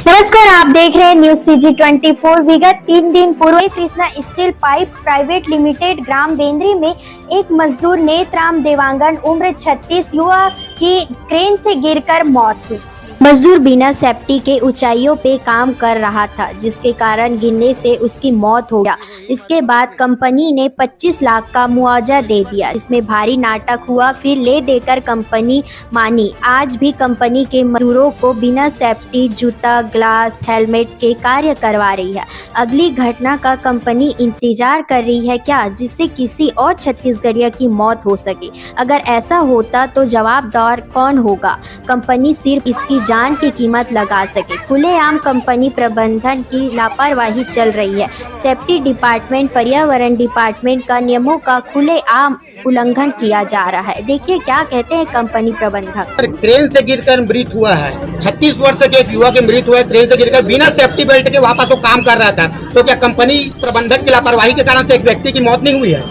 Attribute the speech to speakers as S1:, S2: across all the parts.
S1: नमस्कार, आप देख रहे हैं न्यूज CG24। विगत 3 दिन पूर्व Krishna steel pipe private limited ग्राम बेंद्री में एक मजदूर नेतराम देवांगन उम्र 36 युवा की क्रेन से गिरकर मौत हुई। मजदूर बिना सेफ्टी के ऊंचाइयों पे काम कर रहा था, जिसके कारण गिरने से उसकी मौत हो गया। इसके बाद कंपनी ने 25 लाख का मुआवजा दे दिया। इसमें भारी नाटक हुआ, फिर ले देकर कंपनी मानी। आज भी कंपनी के मजदूरों को बिना सेफ्टी जूता, ग्लास, हेलमेट के कार्य करवा रही है। अगली घटना का कंपनी इंतजार कर रही है क्या, जिससे किसी और छत्तीसगढ़िया की मौत हो सके। अगर ऐसा होता तो जवाबदार कौन होगा? कंपनी सिर्फ इसकी जान की कीमत लगा सके। खुलेआम कंपनी प्रबंधन की लापरवाही चल रही है। सेफ्टी डिपार्टमेंट, पर्यावरण डिपार्टमेंट का नियमों का खुलेआम उल्लंघन किया जा रहा है। देखिए क्या कहते हैं कंपनी प्रबंधक।
S2: क्रेन से गिरकर मृत हुआ है। 36 वर्ष के एक युवा की मृत हुआ है क्रेन से गिरकर, बिना सेफ्टी बेल्ट के वहाँ पर तो काम कर रहा था। तो क्या कंपनी प्रबंधक की लापरवाही के कारण से एक व्यक्ति की मौत नहीं हुई है?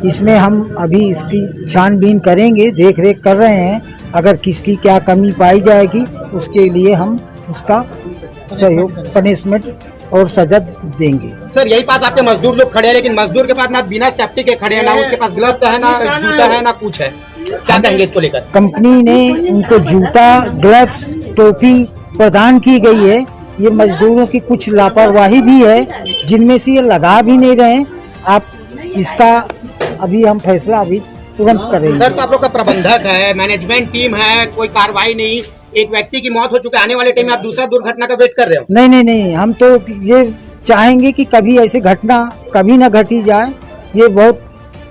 S3: इसमें हम अभी इसकी छानबीन करेंगे, देख रेख कर रहे हैं। अगर किसकी क्या कमी पाई जाएगी उसके लिए हम उसका सहयोग, पनिशमेंट और सजा देंगे।
S2: सर, यही पास आपके मजदूर लोग खड़े हैं, लेकिन मजदूर के पास ना बिना सेफ्टी के खड़े हैं, ना उसके पास ग्लव्स है, ना जूता है, ना कुछ है। क्या कहेंगे इसको लेकर?
S3: कंपनी ने उनको जूता, ग्लव्स, टोपी प्रदान की गई है। ये मजदूरों की कुछ लापरवाही भी है, जिनमें से ये लगा भी नहीं रहे। आप इसका अभी हम फैसला अभी तुरंत करेंगे।
S2: सर, तो आप लोग का प्रबंधक है, मैनेजमेंट टीम है, कोई कार्रवाई नहीं, एक व्यक्ति की मौत हो चुकी है। आने वाले टाइम में आप दूसरा दुर्घटना का वेट कर रहे हो?
S3: नहीं, हम तो ये चाहेंगे कि कभी ऐसी घटना कभी न घटी जाए। ये बहुत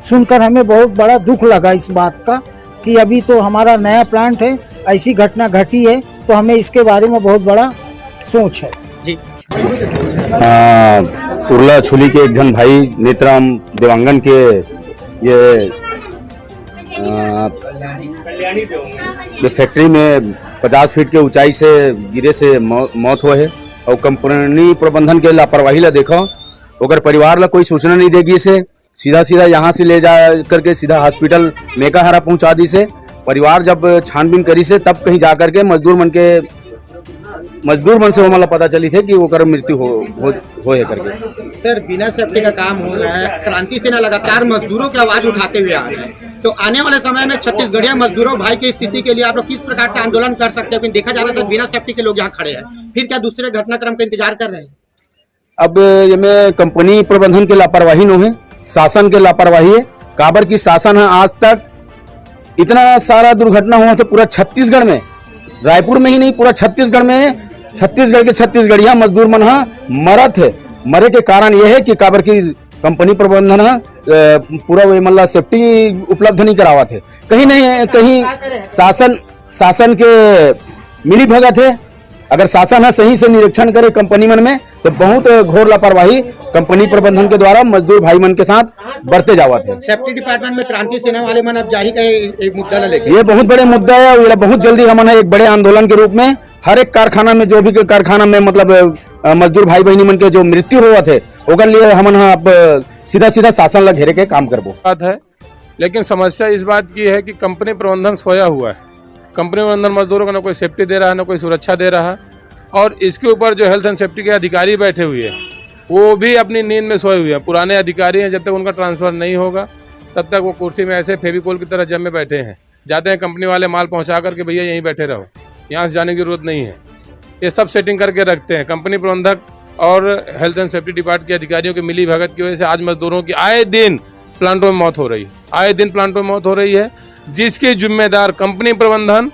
S3: सुनकर हमें बहुत बड़ा दुख लगा इस बात का कि अभी तो हमारा नया प्लांट है, ऐसी घटना घटी है, तो हमें इसके बारे में बहुत बड़ा सोच है।
S2: जी।
S4: उर्ला छुली के एक जन भाई नेतराम देवांगन के ये फैक्ट्री में 50 फीट के ऊंचाई से गिरे से मौत हुआ है। और कंपनी प्रबंधन के लापरवाही ला देखो, अगर परिवार ला कोई सूचना नहीं देगी से सीधा यहाँ से ले जा करके सीधा हॉस्पिटल मेकाहारा पहुंचा दी से। परिवार जब छानबीन करी से तब कहीं जा करके मजदूर मन से वो पता चली थे कि वो कर मृत्यु हो है करके।
S2: सर, बिना सेफ्टी का काम हो रहा है। क्रांति सेना लगातार मजदूरों की आवाज उठाते हुए आ रहे हैं। तो आने वाले समय में छत्तीसगढ़िया मजदूरों भाई की स्थिति के लिए आप लोग किस प्रकार से आंदोलन कर सकते हो? देखा जा रहा था बिना सेफ्टी के लोग यहाँ खड़े हैं, फिर क्या दूसरे घटनाक्रम का इंतजार कर रहे हैं?
S4: अब ये में कंपनी प्रबंधन के लापरवाही न है, शासन के लापरवाही है। काबर की शासन है, आज तक इतना सारा दुर्घटना हुआ था पूरा छत्तीसगढ़ में, रायपुर में ही नहीं पूरा छत्तीसगढ़ में। छत्तीसगढ़ के छत्तीसगढ़िया मजदूर मन मरत है। मरे के कारण यह है कि काबर की कंपनी प्रबंधन पूरा वे मतलब सेफ्टी उपलब्ध नहीं करावा थे। कहीं नहीं कहीं शासन के मिली भगत है। अगर शासन है सही से निरीक्षण करे कंपनी मन में, तो बहुत घोर लापरवाही कंपनी प्रबंधन के द्वारा मजदूर भाई मन के साथ बरते जावा थे।
S2: सेफ्टी डिपार्टमेंट में क्रांति सेना वाले मन अब जाही का एक मुद्दा लेके,
S4: ये बहुत बड़े मुद्दा है और ये बहुत जल्दी हम एक बड़े आंदोलन के रूप में हर एक कारखाना में, जो भी कारखाना में मतलब मजदूर भाई बहनी मन के जो मृत्यु हुआ थे ओकर लिए हम अब सीधा शासन ला घेरे के काम करबो
S5: बात है। लेकिन समस्या इस बात की है कि कंपनी प्रबंधन सोया हुआ है। कंपनी प्रबंधन मजदूरों को न कोई सेफ्टी दे रहा है, न कोई सुरक्षा दे रहा है। और इसके ऊपर जो हेल्थ एंड सेफ्टी के अधिकारी बैठे हुए हैं वो भी अपनी नींद में सोए हुए हैं। पुराने अधिकारी हैं, जब तक उनका ट्रांसफर नहीं होगा तब तक वो कुर्सी में ऐसे फेविकोल की तरह जमे बैठे हैं। जाते हैं कंपनी वाले माल पहुंचा करके, भैया यहीं बैठे रहो, यहाँ से जाने की जरूरत नहीं है। ये सब सेटिंग करके रखते हैं। कंपनी प्रबंधक और हेल्थ एंड सेफ्टी डिपार्टमेंट के अधिकारियों की मिली भगत की वजह से आज मजदूरों की आए दिन प्लांटों में मौत हो रही है। आए दिन प्लांटों में मौत हो रही है, जिसकी जिम्मेदार कंपनी प्रबंधन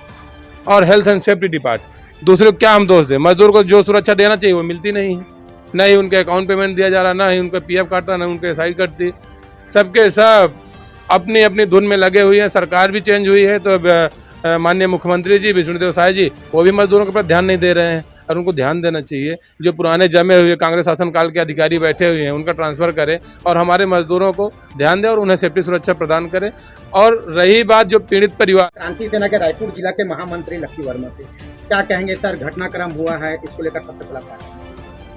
S5: और हेल्थ एंड सेफ्टी डिपार्टमेंट। दूसरे को क्या हम दोष दें? मजदूर को जो सुरक्षा देना चाहिए वो मिलती नहीं है। न ही उनके अकाउंट पेमेंट दिया जा रहा, ना ही उनका PF काट रहा, ना उनके SI कटती। सबके सब अपनी अपनी धुन में लगे हुए हैं। सरकार भी चेंज हुई है, तो माननीय मुख्यमंत्री जी विष्णुदेव साय जी वो भी मजदूरों के प्रति ध्यान नहीं दे रहे हैं। और उनको ध्यान देना चाहिए। जो पुराने जमे हुए कांग्रेस शासन काल के अधिकारी बैठे हुए हैं उनका ट्रांसफर करें और हमारे मजदूरों को ध्यान दें और उन्हें सेफ्टी सुरक्षा प्रदान करें। और रही बात जो पीड़ित परिवार,
S2: क्रांति सेना के रायपुर जिला के महामंत्री लक्की वर्मा से क्या कहेंगे सर? घटनाक्रम हुआ है, इसको लेकर सबसे पहला क्या?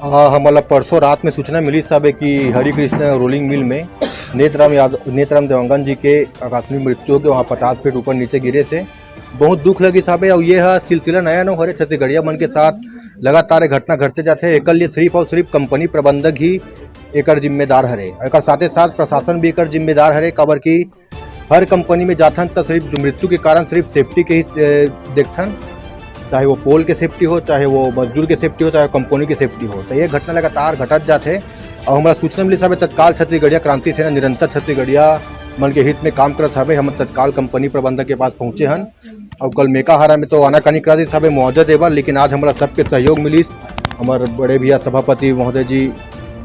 S6: हाँ, हमारा परसों रात में सूचना मिली साहब कि हरि कृष्ण रोलिंग मिल में नेतराम देवांगन जी के आकस्मिक मृत्यु हो गई। वहाँ 50 फीट ऊपर नीचे गिरे से बहुत दुख लगी साहब। और ये सिलसिला नया न हो रहे छत्तीसगढ़िया मन के साथ लगातार ये घटना घटते जाते हैं। एक लिए सिर्फ और सिर्फ कंपनी प्रबंधक ही एक जिम्मेदार हरे, एक साथ ही साथ प्रशासन भी एक जिम्मेदार हरे। काबर की हर कंपनी में जाथन तो सिर्फ जो मृत्यु के कारण सिर्फ सेफ्टी के ही देखथन, चाहे वो पोल के सेफ्टी हो, चाहे वो मजदूर के सेफ्टी हो, चाहे कंपनी की सेफ्टी हो। तो ये घटना लगातार घटत जाते। और हमारा सूचना मिली साहब तत्काल छत्तीसगढ़िया क्रांति सेना निरंतर छत्तीसगढ़िया मन के हित में काम करत हवे। हम तत्काल कंपनी प्रबंधक के पास पहुंचे हन और कल मेकाहारा में तो आनाकानी करा दी साहब मुआवजा देवर, लेकिन आज हमारा सबके सहयोग मिलिस। हमारे बड़े भैया सभापति महोदय जी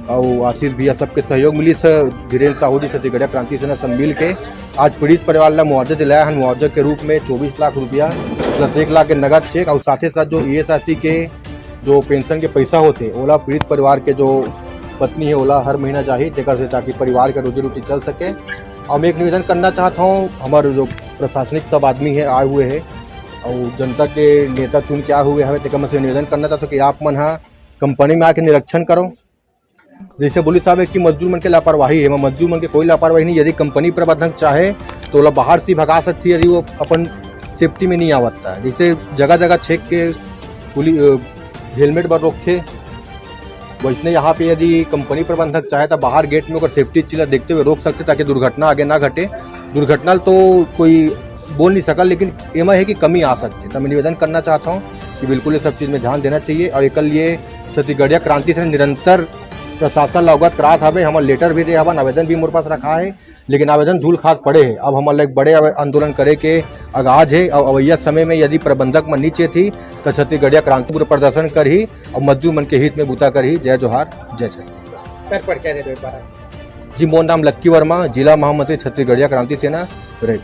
S6: और आशीष भैया सबके सहयोग मिलिस। धीरेन्द्र साहू जी छत्तीसगढ़िया क्रांति सेना सब मिल के आज पीड़ित परिवार ला मुआवजा दिलाया हन। मुआवजा के रूप में 24 लाख रुपया प्लस 1 लाख के नगद चेक और साथ ही साथ जो ESIC के जो पेंशन के पैसा होते ओला पीड़ित परिवार के जो पत्नी है ओला हर महीना चाहिए तेकर से, ताकि परिवार का रोजी रोटी चल सके। और मैं एक निवेदन करना चाहता हूँ, हमारे जो प्रशासनिक सब आदमी है आए हुए हैं और जनता के नेता चुन के आए हुए हैं, तेकर से निवेदन करना चाहता हूँ कि आप मन हाँ कंपनी में आके निरीक्षण करो। जैसे बोली साहब है कि मजदूर मन के लापरवाही है, मजदूर मन के कोई लापरवाही नहीं। यदि कंपनी प्रबंधक चाहे तो ओला बाहर से भगा सकती है, यदि वो अपन सेफ्टी में नहीं आवता है। जैसे जगह जगह छेक के पुलिस हेलमेट पर रोकते वैसने यहाँ पे यदि कंपनी प्रबंधक चाहे तो बाहर गेट में अगर सेफ्टी चीज़ देखते हुए रोक सकते ताकि दुर्घटना आगे ना घटे। दुर्घटना तो कोई बोल नहीं सका, लेकिन एमा है कि कमी आ सकती है। तो मैं निवेदन करना चाहता हूँ कि बिल्कुल ये सब चीज़ में ध्यान देना चाहिए। और एक लिए छत्तीसगढ़िया क्रांति से निरंतर प्रशासन अवगत करात हवे, हमारे लेटर भी दे हवन, आवेदन भी मोर पास रखा है, लेकिन आवेदन धूल खाक पड़े है। अब हमारे एक बड़े आंदोलन करे के आगाज है और अवैया समय में यदि प्रबंधक मन नीचे थी तो छत्तीसगढ़िया क्रांतिपुर प्रदर्शन कर ही और मजदूर मन के हित में बूता कर ही। जय जोहार, जय छत्तीसगढ़।
S2: सर परिचय दे दो एक बार।
S6: जी, मोर नाम लक्की वर्मा, जिला महामंत्री छत्तीसगढ़िया क्रांति सेना रायपुर।